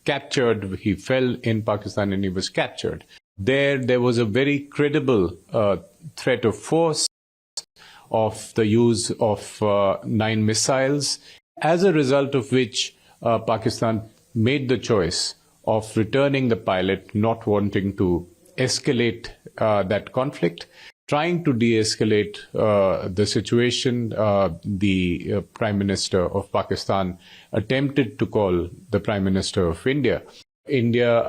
captured. He fell in Pakistan and he was captured. There was a very credible threat of force, of the use of 9 missiles, as a result of which Pakistan made the choice of returning the pilot, not wanting to escalate that conflict, trying to de-escalate the situation. The Prime Minister of Pakistan attempted to call the Prime Minister of India. India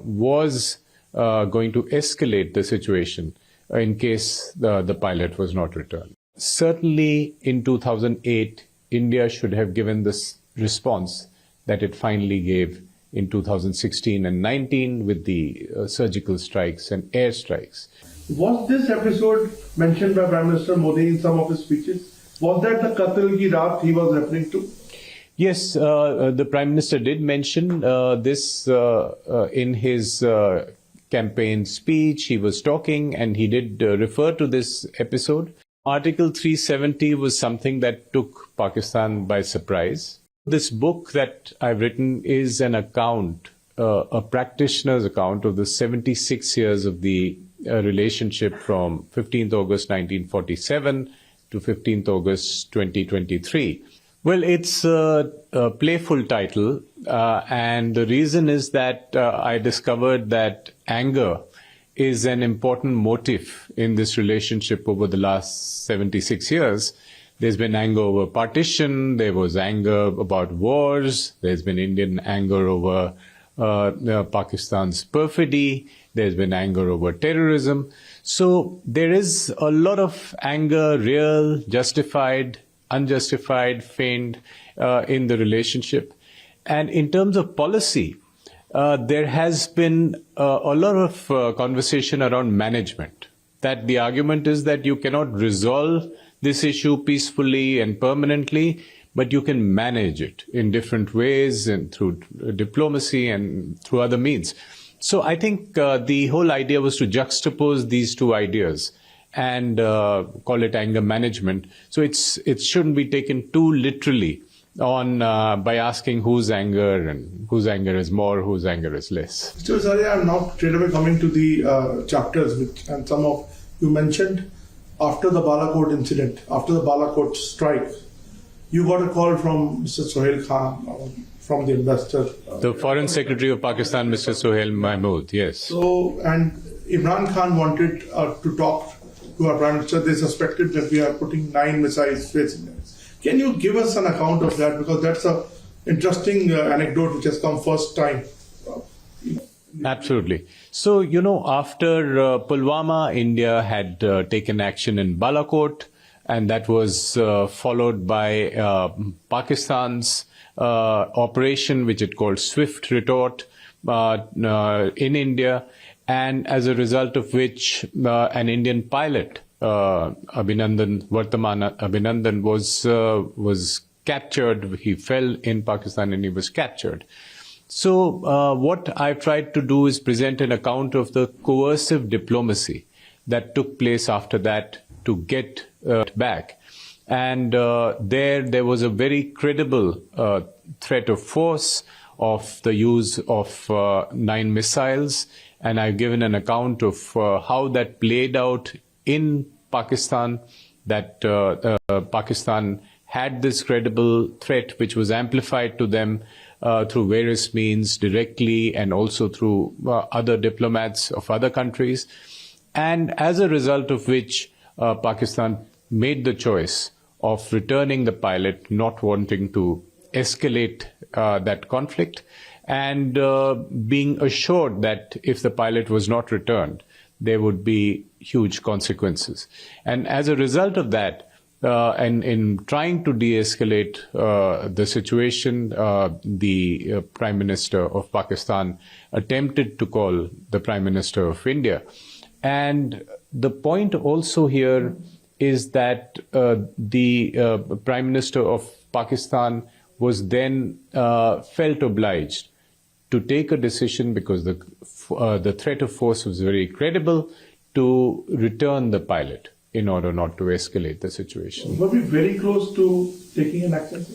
was going to escalate the situation in case the pilot was not returned. Certainly in 2008, India should have given this response that it finally gave in 2016 and 19 with the surgical strikes and airstrikes. Was this episode mentioned by Prime Minister Modi in some of his speeches? Was that the Qatl ki Raat he was referring to? Yes, the Prime Minister did mention this in his campaign speech. He was talking and he did refer to this episode. Article 370 was something that took Pakistan by surprise. This book that I've written is an account, a practitioner's account of the 76 years of the relationship from 15th August 1947 to 15th August 2023. Well, it's a playful title, and the reason is that I discovered that anger is an important motif in this relationship over the last 76 years. There's been anger over partition, there was anger about wars, there's been Indian anger over Pakistan's perfidy, there's been anger over terrorism. So there is a lot of anger, real, justified, unjustified, feigned in the relationship. And in terms of policy, there has been a lot of conversation around management. That the argument is that you cannot resolve this issue peacefully and permanently, but you can manage it in different ways and through diplomacy and through other means. So I think the whole idea was to juxtapose these two ideas and call it anger management. So it shouldn't be taken too literally on by asking whose anger is more, whose anger is less. Mr. Bisariya, I'm now straight away coming to the chapters and some of you mentioned after the Balakot incident, after the Balakot strike, you got a call from Mr. Sohail Khan, from the investor. The Foreign Secretary of Pakistan, Mr. Sohail Mahmood, yes. So, and Imran Khan wanted to talk to our Prime Minister. They suspected that we are putting 9 missiles facing them. Can you give us an account of that? Because that's an interesting anecdote which has come first time. Absolutely. So, after Pulwama, India had taken action in Balakot, and that was followed by Pakistan's operation, which it called Swift Retort in India, and as a result of which an Indian pilot, Abhinandan was captured. He fell in Pakistan and he was captured. So what I've tried to do is present an account of the coercive diplomacy that took place after that to get back. And there was a very credible threat of force, of the use of 9 missiles. And I've given an account of how that played out in Pakistan, that Pakistan had this credible threat which was amplified to them through various means, directly and also through other diplomats of other countries. And as a result of which, Pakistan made the choice of returning the pilot, not wanting to escalate that conflict, and being assured that if the pilot was not returned, there would be huge consequences. And as a result of that, and in trying to de-escalate the situation, the Prime Minister of Pakistan attempted to call the Prime Minister of India. And the point also here is that the Prime Minister of Pakistan was then felt obliged to take a decision, because the threat of force was very credible, to return the pilot in order not to escalate the situation. Were we very close to taking an action?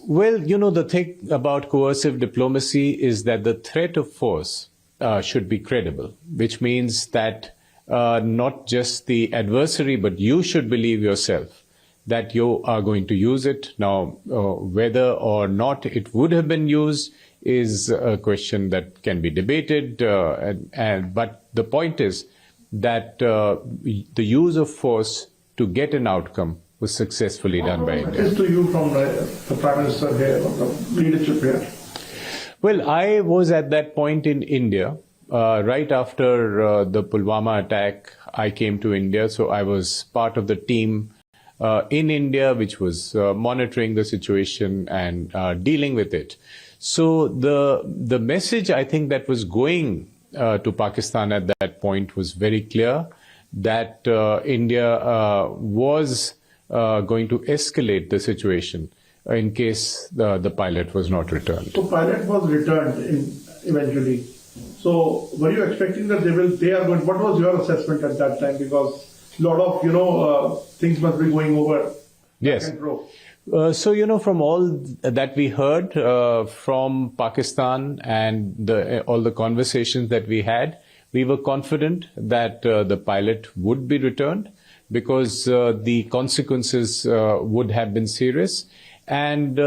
Well, the thing about coercive diplomacy is that the threat of force should be credible, which means that not just the adversary, but you should believe yourself that you are going to use it. Now, whether or not it would have been used is a question that can be debated. But the point is that the use of force to get an outcome was successfully done by India. What to you from the Prime Minister here, or the leadership here? Well, I was at that point in India. Right after the Pulwama attack, I came to India. So I was part of the team in India, which was monitoring the situation and dealing with it. So the message I think that was going to Pakistan at that point was very clear, that India was going to escalate the situation in case the pilot was not returned. So pilot was returned eventually. So were you expecting that they are going? What was your assessment at that time? Because a lot of things must be going over. Yes. So from all that we heard from Pakistan and all the conversations that we had, we were confident that the pilot would be returned, because the consequences would have been serious. And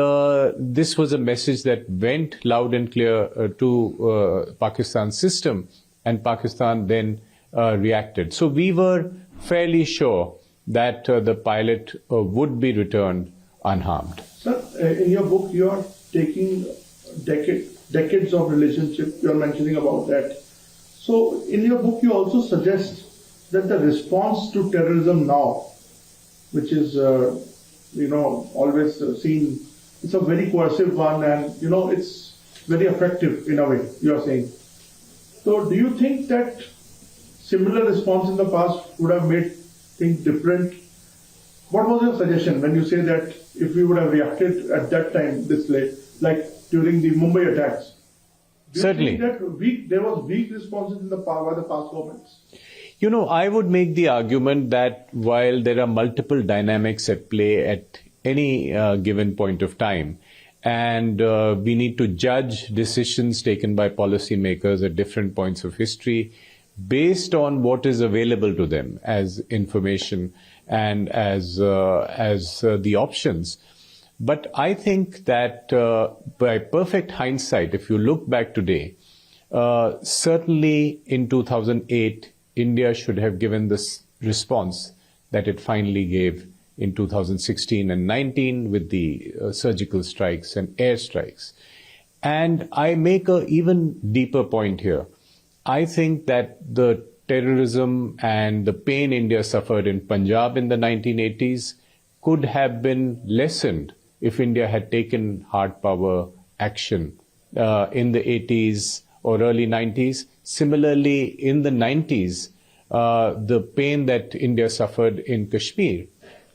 this was a message that went loud and clear to Pakistan's system, and Pakistan then reacted. So we were fairly sure that the pilot would be returned unharmed. Sir, in your book, you are taking decades of relationship. You are mentioning about that. So in your book, you also suggest that the response to terrorism now, which is always seen, it's a very coercive one, and it's very effective in a way, you are saying. So do you think that similar response in the past would have made things different? What was your suggestion when you say that if we would have reacted at that time this way, like during the Mumbai attacks? Do you Certainly. think that there was weak responses in the by the past governments? I would make the argument that while there are multiple dynamics at play at any given point of time, and we need to judge decisions taken by policymakers at different points of history based on what is available to them as information and as the options. But I think that by perfect hindsight, if you look back today, certainly in 2008, India should have given this response that it finally gave in 2016 and 19 with the surgical strikes and airstrikes. And I make an even deeper point here. I think that the terrorism and the pain India suffered in Punjab in the 1980s could have been lessened if India had taken hard power action in the 80s or early 90s. Similarly, in the 90s, the pain that India suffered in Kashmir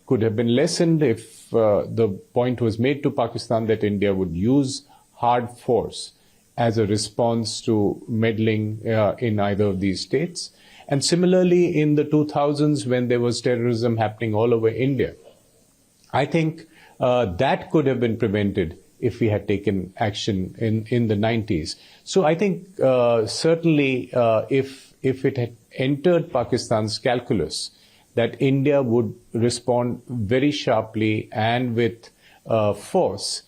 could have been lessened if the point was made to Pakistan that India would use hard force as a response to meddling in either of these states. And similarly, in the 2000s, when there was terrorism happening all over India, I think that could have been prevented if we had taken action in the 90s. So I think certainly if it had entered Pakistan's calculus that India would respond very sharply and with force,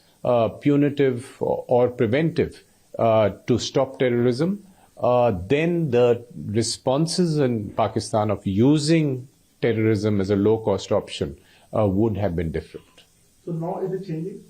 punitive or preventive, to stop terrorism, then the responses in Pakistan of using terrorism as a low-cost option would have been different. So now is it changing?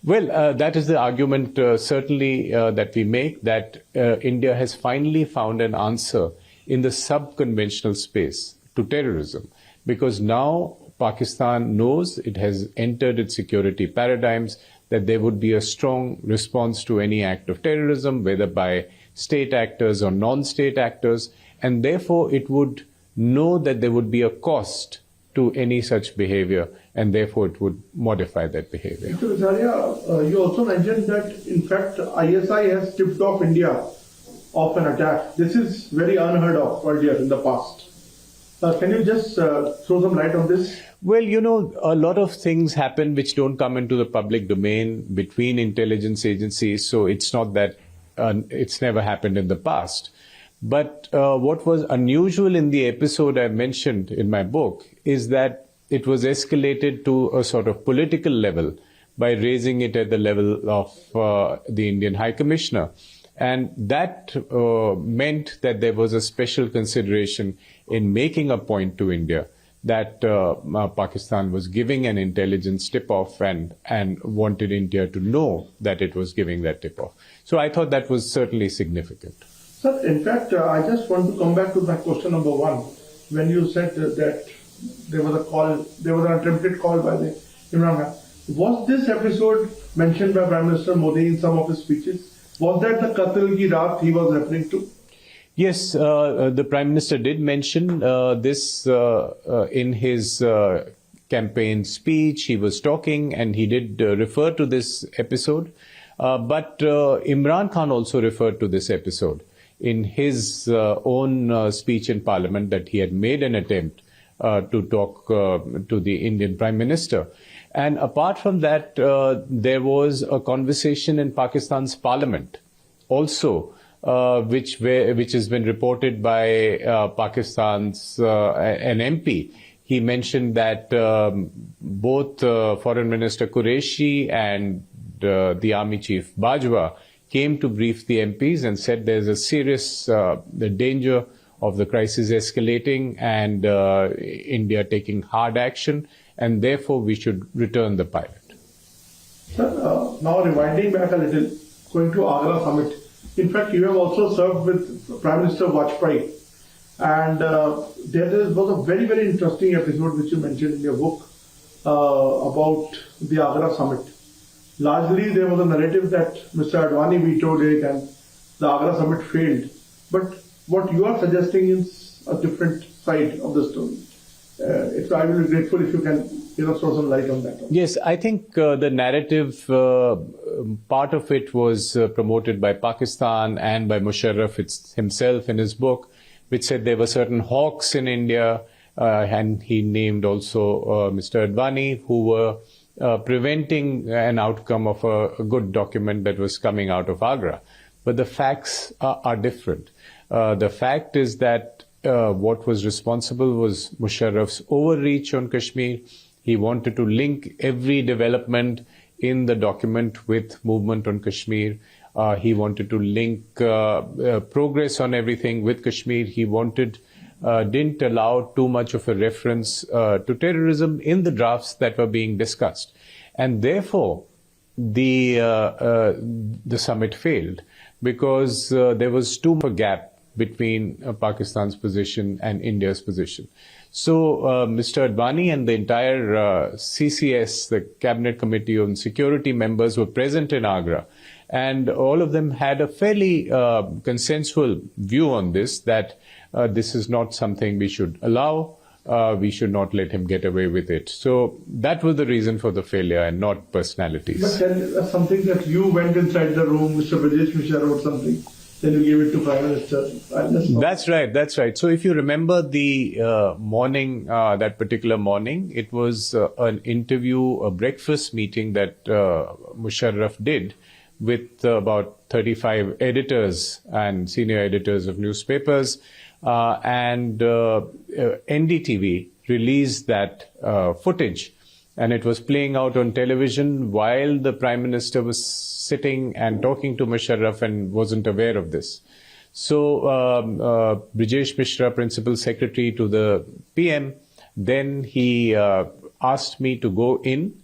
Well, that is the argument certainly that we make, that India has finally found an answer in the sub-conventional space to terrorism, because now Pakistan knows it has entered its security paradigms, that there would be a strong response to any act of terrorism, whether by state actors or non-state actors, and therefore it would know that there would be a cost to any such behavior, and therefore it would modify that behavior. Mr. Bisariya, you also mentioned that in fact ISI has tipped off India of an attack. This is very unheard of earlier in the past. Can you just throw some light on this? Well, a lot of things happen which don't come into the public domain between intelligence agencies. So it's not that it's never happened in the past. But what was unusual in the episode I mentioned in my book is that it was escalated to a sort of political level by raising it at the level of the Indian High Commissioner. And that meant that there was a special consideration in making a point to India that Pakistan was giving an intelligence tip-off and wanted India to know that it was giving that tip-off. So I thought that was certainly significant. Sir, in fact, I just want to come back to my question number one. When you said that there was a call, there was an attempted call by the Imran Khan. Was this episode mentioned by Prime Minister Modi in some of his speeches? Was that the Qatl ki Raat he was referring to? Yes, the Prime Minister did mention this in his campaign speech. He was talking and he did refer to this episode. But Imran Khan also referred to this episode in his own speech in Parliament, that he had made an attempt to talk to the Indian Prime Minister. And apart from that, there was a conversation in Pakistan's Parliament also, which has been reported by Pakistan's an MP. He mentioned that both Foreign Minister Qureshi and the Army Chief Bajwa came to brief the MPs and said there's a serious the danger of the crisis escalating and India taking hard action, and therefore we should return the pilot. Sir, now rewinding back a little, going to Agra summit. In fact, you have also served with Prime Minister Vajpayee, and there was a very, very interesting episode which you mentioned in your book about the Agra summit. Largely, there was a narrative that Mr. Advani vetoed it and the Agra summit failed. But what you are suggesting is a different side of the story. I will be grateful if you can throw some light on that. Yes, I think the narrative, part of it was promoted by Pakistan and by Musharraf himself in his book, which said there were certain hawks in India, and he named also Mr. Advani, who were preventing an outcome of a good document that was coming out of Agra. But the facts are different. The fact is that what was responsible was Musharraf's overreach on Kashmir. He wanted to link every development in the document with movement on Kashmir. He wanted to link progress on everything with Kashmir. He didn't allow too much of a reference to terrorism in the drafts that were being discussed. And therefore, the summit failed because there was too much a gap between Pakistan's position and India's position. So Mr. Advani and the entire CCS, the Cabinet Committee on Security members, were present in Agra. And all of them had a fairly consensual view on this, that this is not something we should allow. We should not let him get away with it. So that was the reason for the failure and not personalities. But then something that you went inside the room, Mr. Brajesh Mishra wrote something, then you gave it to Prime Minister. That's right. So if you remember the morning, that particular morning, it was an interview, a breakfast meeting that Musharraf did with about 35 editors and senior editors of newspapers. And NDTV released that footage, and it was playing out on television while the Prime Minister was sitting and talking to Musharraf and wasn't aware of this. So Brijesh Mishra, Principal Secretary to the PM, then he asked me to go in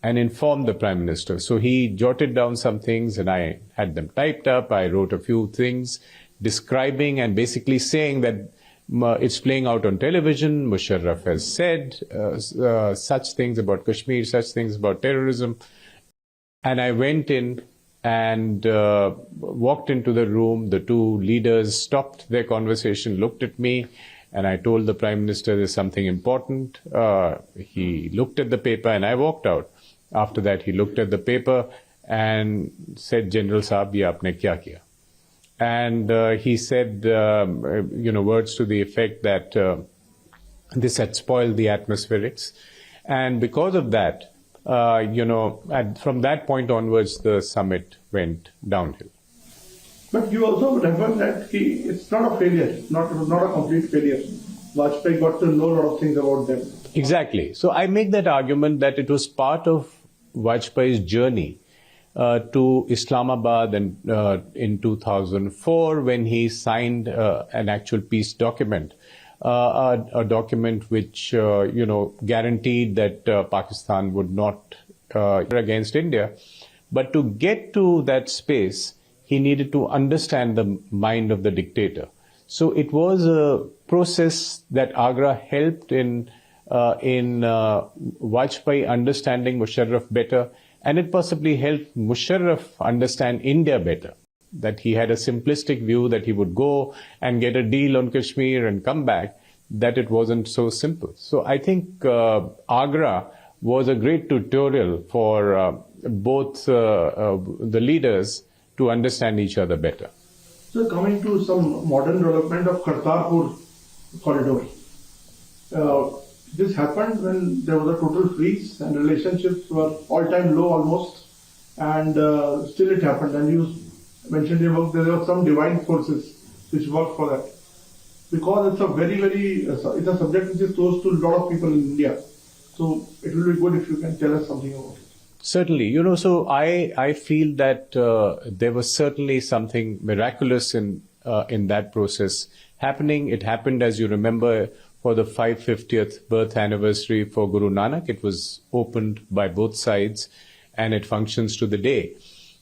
and inform the Prime Minister. So he jotted down some things and I had them typed up. I wrote a few things describing and basically saying that it's playing out on television. Musharraf has said such things about Kashmir, such things about terrorism. And I went in and walked into the room. The two leaders stopped their conversation, looked at me, and I told the Prime Minister there's something important. He looked at the paper and I walked out. After that, he looked at the paper and said, General Saab, ye aapne kya kiya? And he said, words to the effect that This had spoiled the atmospherics. And because of that, from that point onwards, the summit went downhill. But you also refer that it's not a failure, not a complete failure. Vajpayee got to know a lot of things about them. Exactly. So I make that argument that it was part of Vajpayee's journey to Islamabad and in 2004 when he signed an actual peace document, a document which guaranteed that Pakistan would not against India. But to get to that space, he needed to understand the mind of the dictator. So it was a process that Agra helped in Vajpayee understanding Musharraf better, and it possibly helped Musharraf understand India better. That he had a simplistic view that he would go and get a deal on Kashmir and come back, that it wasn't so simple. So I think Agra was a great tutorial for both the leaders to understand each other better. So coming to some modern development of Kartarpur corridor. This happened when there was a total freeze and relationships were all-time low almost, and still it happened. And you mentioned there were some divine forces which worked for that. Because it's a it's a subject which is close to a lot of people in India. So it will be good if you can tell us something about it. Certainly. So I feel that there was certainly something miraculous in that process happening. It happened, as you remember, for the 550th birth anniversary for Guru Nanak. It was opened by both sides and it functions to the day.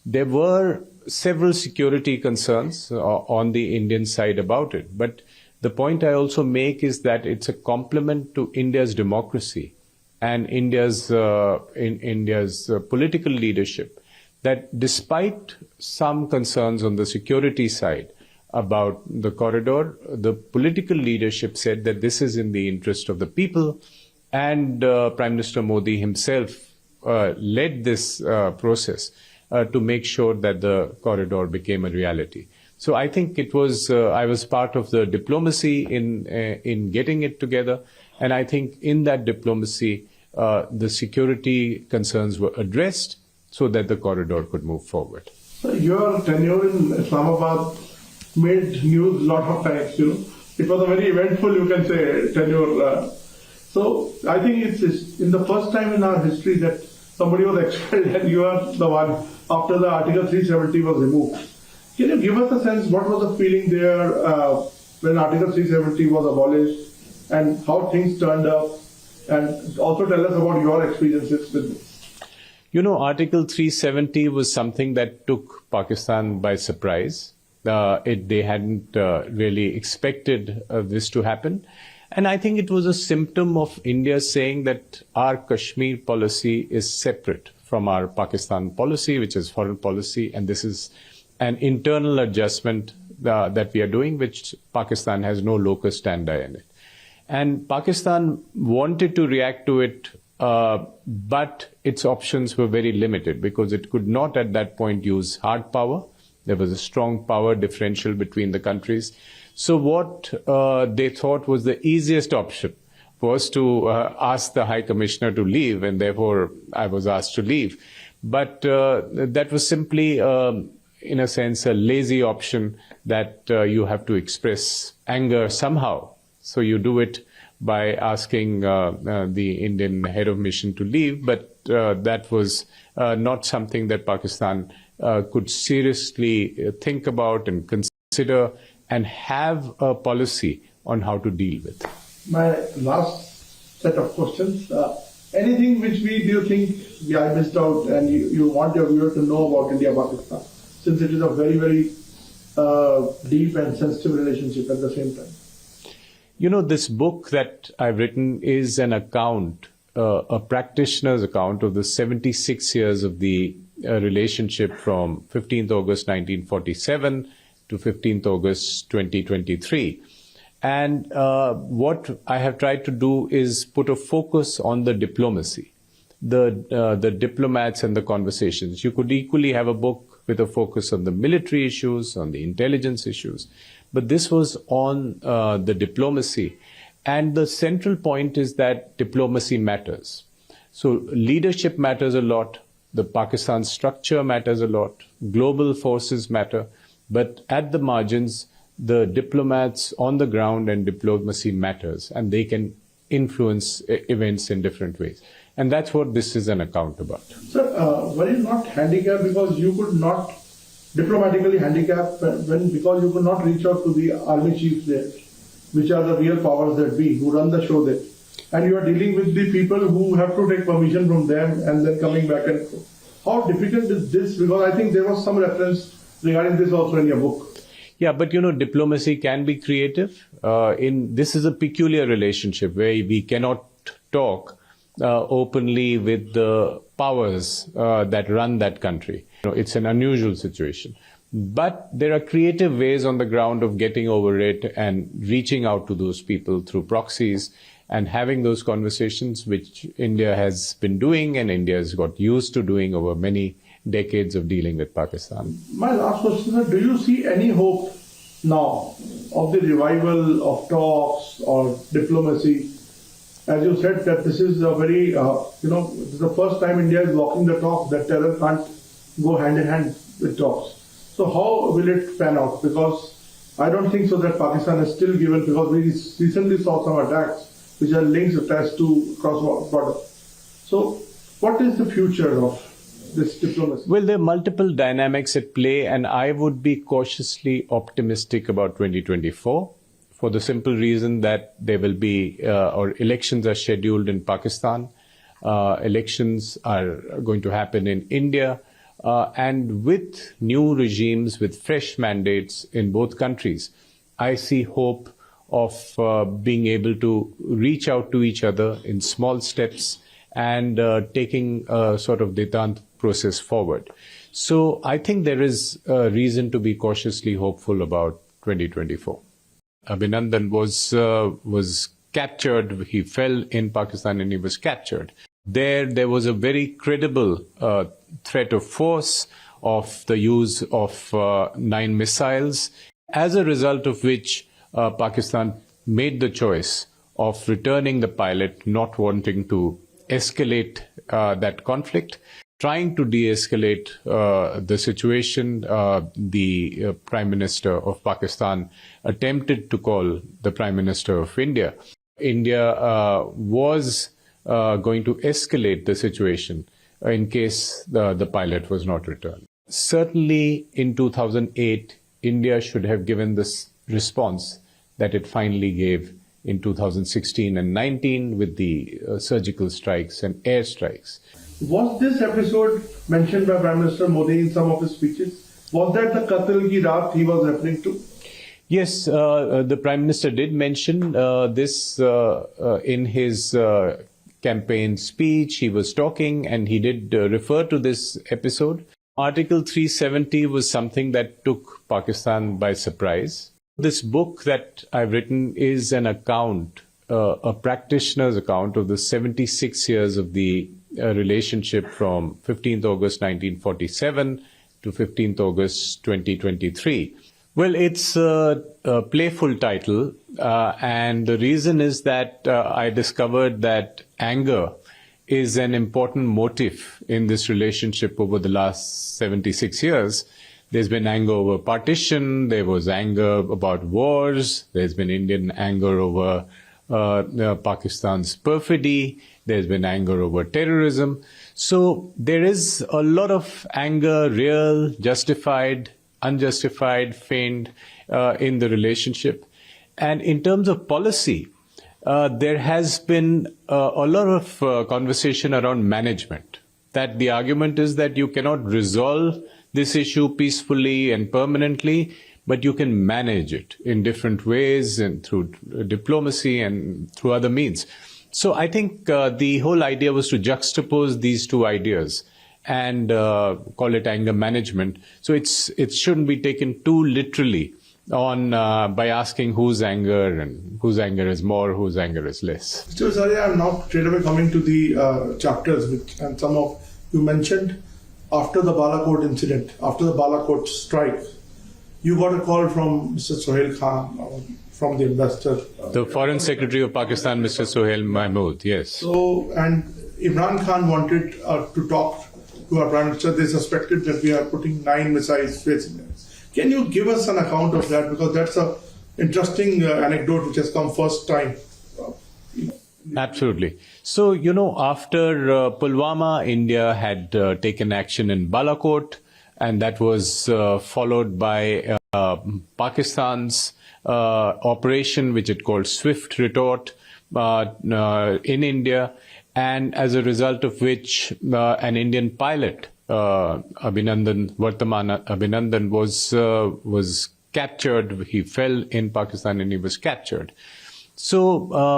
There were several security concerns on the Indian side about it. But the point I also make is that it's a compliment to India's democracy and India's political leadership, that despite some concerns on the security side about the corridor, the political leadership said that this is in the interest of the people, and Prime Minister Modi himself led this process to make sure that the corridor became a reality. So I think it was I was part of the diplomacy in getting it together, and I think in that diplomacy the security concerns were addressed so that the corridor could move forward. So your tenure in Islamabad made news a lot of times. It was a very eventful, you can say, tenure. So I think it's in the first time in our history that somebody was expelled and you are the one after the Article 370 was removed. Can you give us a sense what was the feeling there when Article 370 was abolished and how things turned out? And also tell us about your experiences with this. Article 370 was something that took Pakistan by surprise. They hadn't really expected this to happen. And I think it was a symptom of India saying that our Kashmir policy is separate from our Pakistan policy, which is foreign policy, and this is an internal adjustment that we are doing, which Pakistan has no locus standi in it. And Pakistan wanted to react to it, but its options were very limited because it could not at that point use hard power. There was a strong power differential between the countries. So what they thought was the easiest option was to ask the High Commissioner to leave, and therefore I was asked to leave. But that was simply, in a sense, a lazy option that you have to express anger somehow. So you do it by asking the Indian head of mission to leave, but that was not something that Pakistan could seriously think about and consider and have a policy on how to deal with. My last set of questions. Anything which do you think I missed out and you want your viewer to know about India-Pakistan, since it is a very, very deep and sensitive relationship at the same time? This book that I've written is an account, a practitioner's account of the 76 years of the relationship from 15th August 1947 to 15th August 2023. And what I have tried to do is put a focus on the diplomacy, the diplomats and the conversations. You could equally have a book with a focus on the military issues, on the intelligence issues. But this was on the diplomacy And the central point is that diplomacy matters. So leadership matters a lot. The Pakistan structure matters a lot. Global forces matter. But at the margins, the diplomats on the ground and diplomacy matters. And they can influence events in different ways. And that's what this is an account about. Sir, were you not handicapped because you could not diplomatically handicapped because you could not reach out to the army chiefs there, which are the real powers that be, who run the show there, and you are dealing with the people who have to take permission from them and then coming back and forth. How difficult is this? Because I think there was some reference regarding this also in your book. Yeah, but diplomacy can be creative. This is a peculiar relationship where we cannot talk openly with the powers that run that country. It's an unusual situation. But there are creative ways on the ground of getting over it and reaching out to those people through proxies and having those conversations, which India has been doing and India has got used to doing over many decades of dealing with Pakistan. My last question is, do you see any hope now of the revival of talks or diplomacy? As you said, that this is a very, this is the first time India is walking the talk, that terror can't go hand in hand with talks. So how will it pan out? Because I don't think so that Pakistan is still given, because we recently saw some attacks which are links attached to cross-border. So what is the future of this diplomacy? Well, there are multiple dynamics at play, and I would be cautiously optimistic about 2024 for the simple reason that there will be, or elections are scheduled in Pakistan. Elections are going to happen in India. And with new regimes, with fresh mandates in both countries, I see hope of being able to reach out to each other in small steps and taking a sort of detente process forward. So I think there is a reason to be cautiously hopeful about 2024. Abhinandan was captured. He fell in Pakistan and he was captured. There was a very credible threat of force of the use of 9 missiles, as a result of which Pakistan made the choice of returning the pilot, not wanting to escalate that conflict, trying to de-escalate the situation. The Prime Minister of Pakistan attempted to call the Prime Minister of India. India was going to escalate the situation in case the pilot was not returned. Certainly in 2008, India should have given this response that it finally gave in 2016 and 19 with the surgical strikes and airstrikes. Was this episode mentioned by Prime Minister Modi in some of his speeches? Was that the Qatl ki Raat he was referring to? Yes, the Prime Minister did mention this in his campaign speech. He was talking and he did refer to this episode. Article 370 was something that took Pakistan by surprise. This book that I've written is an account, a practitioner's account of the 76 years of the relationship from 15th August 1947 to 15th August 2023. Well, it's a playful title, and the reason is that I discovered that anger is an important motif in this relationship over the last 76 years. There's been anger over partition, there was anger about wars, there's been Indian anger over Pakistan's perfidy, there's been anger over terrorism. So there is a lot of anger, real, justified, unjustified, feigned in the relationship. And in terms of policy, there has been a lot of conversation around management. That the argument is that you cannot resolve this issue peacefully and permanently, but you can manage it in different ways and through diplomacy and through other means. So I think the whole idea was to juxtapose these two ideas and call it anger management. So it shouldn't be taken too literally on by asking whose anger is more, whose anger is less. Mr. Bisariya, I'm now straight away coming to the chapters and some of you mentioned after the Balakot incident, after the Balakot strike. You got a call from Mr. Sohail Khan, from the investor. The Foreign Secretary of Pakistan, Mr. Sohail Mahmood, yes. So, and Imran Khan wanted to talk to our Prime Minister. They suspected that we are putting 9 missiles facing them. Can you give us an account of that? Because that's an interesting anecdote which has come first time. Absolutely. So, after Pulwama, India had taken action in Balakot, and that was followed by Pakistan's operation, which it called Swift Retort in India, and as a result of which an Indian pilot, Abhinandan was captured. He fell in Pakistan and he was captured. So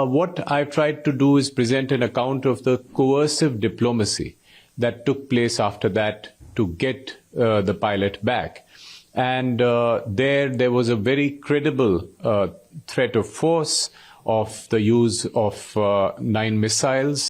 what I've tried to do is present an account of the coercive diplomacy that took place after that to get the pilot back. And there was a very credible threat of force of the use of 9 missiles